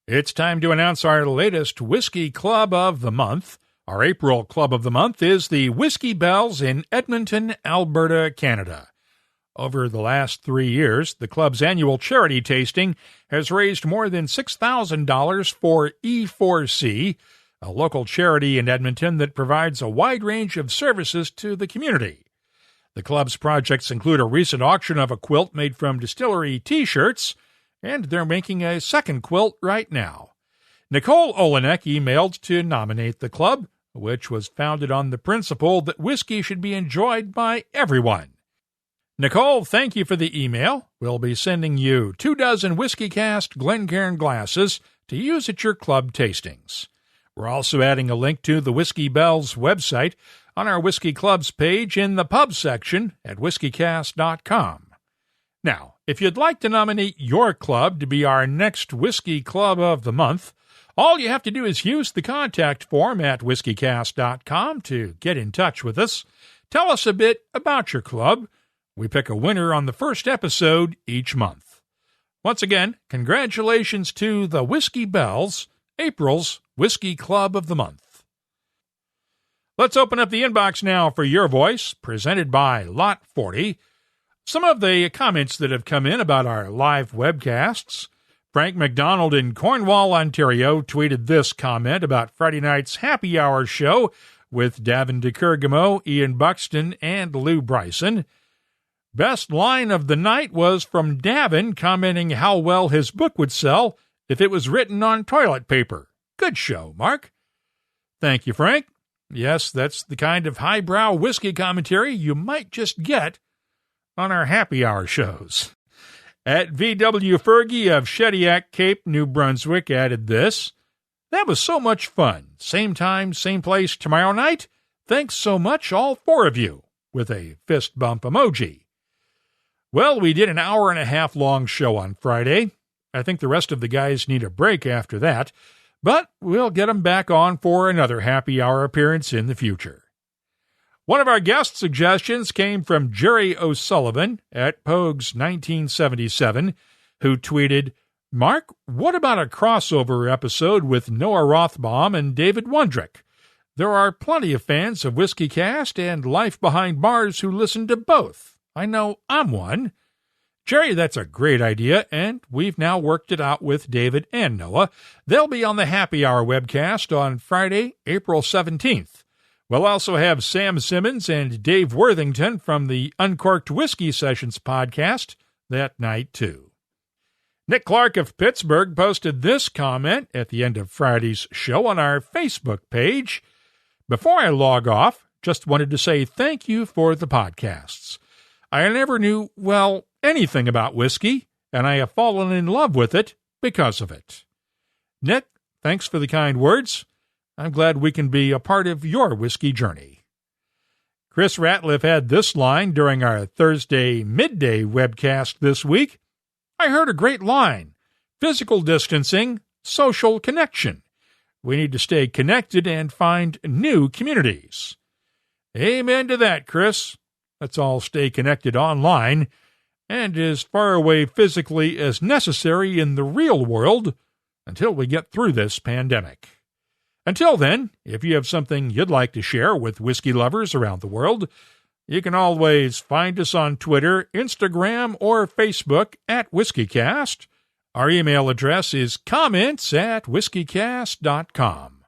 It's time to announce our latest Whisky Club of the Month. Our April Club of the Month is the Whiskey Bells in Edmonton, Alberta, Canada. Over the last 3 years, the club's annual charity tasting has raised more than $6,000 for E4C, a local charity in Edmonton that provides a wide range of services to the community. The club's projects include a recent auction of a quilt made from Distillery T-shirts, and they're making a second quilt right now. Nicole Olenek emailed to nominate the club, which was founded on the principle that whiskey should be enjoyed by everyone. Nicole, thank you for the email. We'll be sending you 24 WhiskyCast Glencairn glasses to use at your club tastings. We're also adding a link to the Whiskey Bells website on our Whiskey Clubs page in the pub section at whiskeycast.com. Now, if you'd like to nominate your club to be our next Whiskey Club of the Month, all you have to do is use the contact form at whiskeycast.com to get in touch with us. Tell us a bit about your club. We pick a winner on the first episode each month. Once again, congratulations to the Whiskey Bells, April's Whiskey Club of the Month. Let's open up the inbox now for your voice, presented by Lot 40. Some of the comments that have come in about our live webcasts. Frank McDonald in Cornwall, Ontario, tweeted this comment about Friday night's happy hour show with Davin DeCurgamo, Ian Buxton, and Lou Bryson. Best line of the night was from Davin commenting how well his book would sell if it was written on toilet paper. Good show, Mark. Thank you, Frank. Yes, that's the kind of highbrow whiskey commentary you might just get on our happy hour shows. At VW Fergie of Shediac, Cape, New Brunswick added this. That was so much fun. Same time, same place tomorrow night. Thanks so much, all four of you, with a fist bump emoji. Well, we did an hour-and-a-half long show on Friday. I think the rest of the guys need a break after that, but we'll get them back on for another happy hour appearance in the future. One of our guest suggestions came from Jerry O'Sullivan at Pogues 1977, who tweeted, Mark, what about a crossover episode with Noah Rothbaum and David Wondrich? There are plenty of fans of WhiskyCast and Life Behind Bars who listen to both. I know I'm one. Jerry, that's a great idea, and we've now worked it out with David and Noah. They'll be on the Happy Hour webcast on Friday, April 17th. We'll also have Sam Simmons and Dave Worthington from the Uncorked Whiskey Sessions podcast that night, too. Nick Clark of Pittsburgh posted this comment at the end of Friday's show on our Facebook page. Before I log off, just wanted to say thank you for the podcasts. I never knew, well, anything about whiskey, and I have fallen in love with it because of it. Nick, thanks for the kind words. I'm glad we can be a part of your whiskey journey. Chris Ratliff had this line during our Thursday midday webcast this week. I heard a great line. Physical distancing, social connection. We need to stay connected and find new communities. Amen to that, Chris. Let's all stay connected online and as far away physically as necessary in the real world until we get through this pandemic. Until then, if you have something you'd like to share with whiskey lovers around the world, you can always find us on Twitter, Instagram, or Facebook at WhiskyCast. Our email address is comments@whiskycast.com.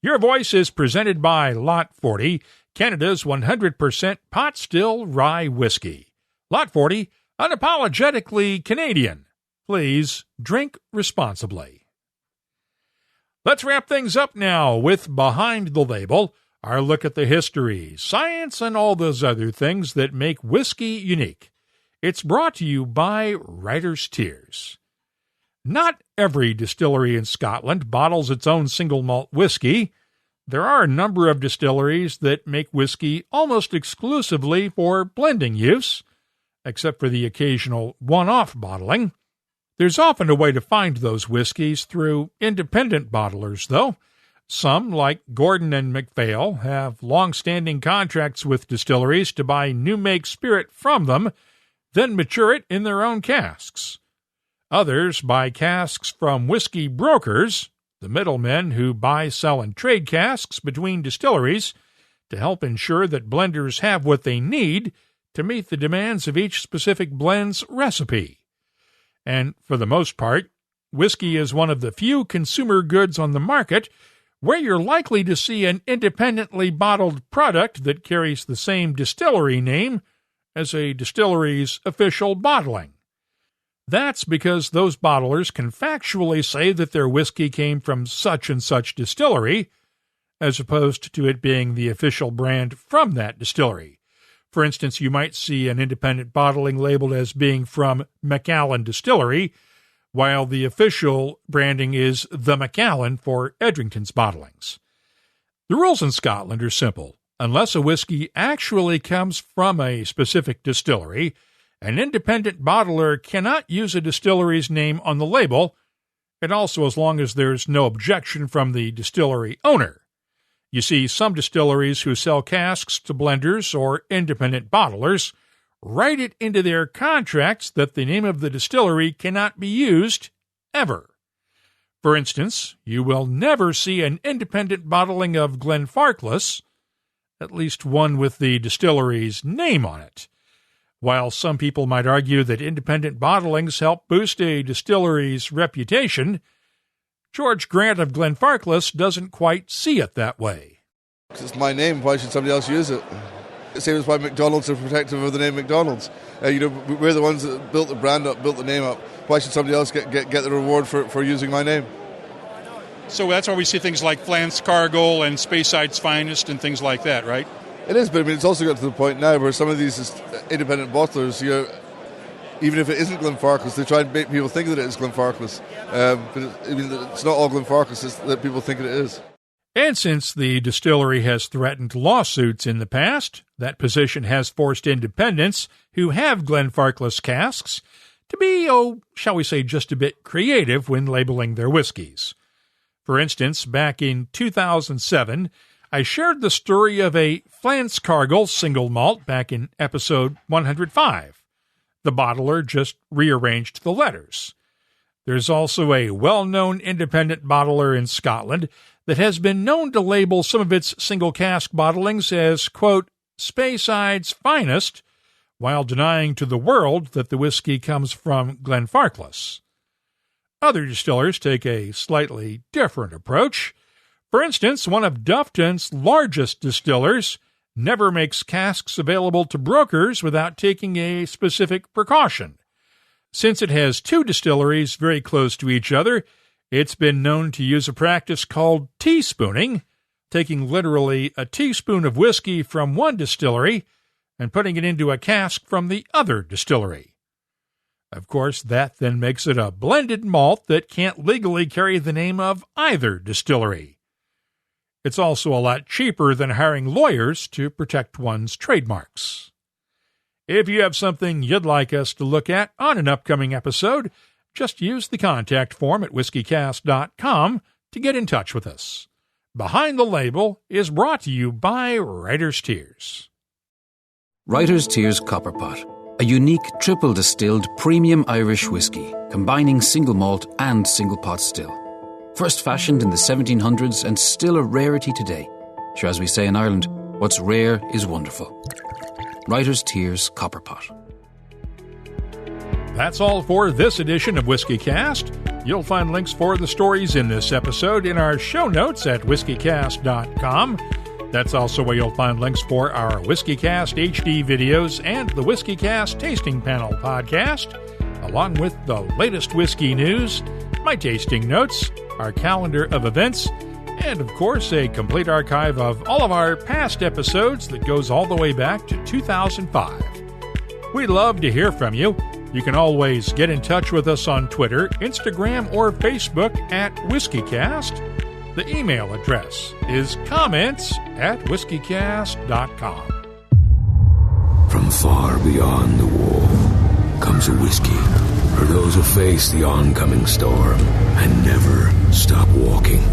Your voice is presented by Lot 40, Canada's 100% pot still rye whiskey. Lot 40, unapologetically Canadian. Please drink responsibly. Let's wrap things up now with Behind the Label, our look at the history, science, and all those other things that make whiskey unique. It's brought to you by Writer's Tears. Not every distillery in Scotland bottles its own single malt whiskey. There are a number of distilleries that make whiskey almost exclusively for blending use, except for the occasional one-off bottling. There's often a way to find those whiskeys through independent bottlers, though. Some, like Gordon and MacPhail, have long-standing contracts with distilleries to buy new-make spirit from them, then mature it in their own casks. Others buy casks from whiskey brokers, the middlemen who buy, sell, and trade casks between distilleries to help ensure that blenders have what they need to meet the demands of each specific blend's recipe. And for the most part, whiskey is one of the few consumer goods on the market where you're likely to see an independently bottled product that carries the same distillery name as a distillery's official bottling. That's because those bottlers can factually say that their whiskey came from such and such distillery, as opposed to it being the official brand from that distillery. For instance, you might see an independent bottling labeled as being from Macallan Distillery, while the official branding is the Macallan for Edrington's bottlings. The rules in Scotland are simple. Unless a whiskey actually comes from a specific distillery, an independent bottler cannot use a distillery's name on the label, and also as long as there's no objection from the distillery owner. You see, some distilleries who sell casks to blenders or independent bottlers write it into their contracts that the name of the distillery cannot be used ever. For instance, you will never see an independent bottling of Glenfarclas, at least one with the distillery's name on it. While some people might argue that independent bottlings help boost a distillery's reputation, George Grant of Glenfarclas doesn't quite see it that way. It's my name, why should somebody else use it? Same as why McDonald's are protective of the name McDonald's. We're the ones that built the brand up, built the name up. Why should somebody else get the reward for using my name? So that's why we see things like Flanskagel and Speyside's Finest and things like that, right? It is, but I mean, it's also got to the point now where some of these independent bottlers, even if it isn't Glenfarclas, they try and make people think that it is Glenfarclas. But it's not all Glenfarclas, it's that people think it is. And since the distillery has threatened lawsuits in the past, that position has forced independents who have Glenfarclas casks to be, shall we say, just a bit creative when labeling their whiskies. For instance, back in 2007, I shared the story of a Flanskagel single malt back in episode 105. The bottler just rearranged the letters. There's also a well-known independent bottler in Scotland that has been known to label some of its single cask bottlings as, quote, Speyside's Finest, while denying to the world that the whiskey comes from Glenfarclas. Other distillers take a slightly different approach. For instance, one of Dufton's largest distillers never makes casks available to brokers without taking a specific precaution. Since it has two distilleries very close to each other, it's been known to use a practice called teaspooning, taking literally a teaspoon of whiskey from one distillery and putting it into a cask from the other distillery. Of course, that then makes it a blended malt that can't legally carry the name of either distillery. It's also a lot cheaper than hiring lawyers to protect one's trademarks. If you have something you'd like us to look at on an upcoming episode, just use the contact form at whiskycast.com to get in touch with us. Behind the Label is brought to you by Writer's Tears. Writer's Tears Copperpot, a unique triple-distilled premium Irish whiskey, combining single malt and single pot still. First fashioned in the 1700s and still a rarity today. Sure, as we say in Ireland, what's rare is wonderful. Writer's Tears Copperpot. That's all for this edition of WhiskyCast. You'll find links for the stories in this episode in our show notes at whiskycast.com. That's also where you'll find links for our WhiskyCast HD videos and the WhiskyCast Tasting Panel podcast, along with the latest whiskey news, my tasting notes, our calendar of events, and, of course, a complete archive of all of our past episodes that goes all the way back to 2005. We'd love to hear from you. You can always get in touch with us on Twitter, Instagram, or Facebook at WhiskyCast. The email address is comments@whiskycast.com. From far beyond the wall comes a whiskey for those who face the oncoming storm and never stop walking.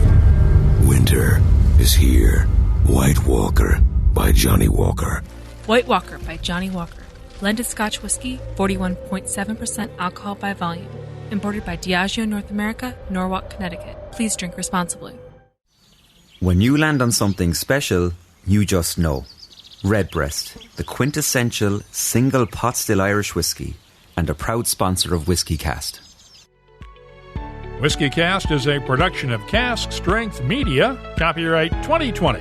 Winter is here. White Walker by Johnny Walker. White Walker by Johnny Walker. Blended Scotch Whisky, 41.7% alcohol by volume. Imported by Diageo North America, Norwalk, Connecticut. Please drink responsibly. When you land on something special, you just know. Redbreast, the quintessential single pot still Irish whiskey, and a proud sponsor of WhiskyCast. WhiskyCast is a production of Cask Strength Media, copyright 2020,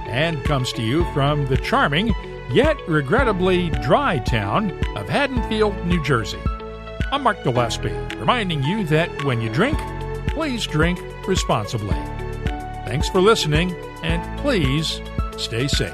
and comes to you from the charming, yet regrettably dry town of Haddonfield, New Jersey. I'm Mark Gillespie, reminding you that when you drink, please drink responsibly. Thanks for listening, and please stay safe.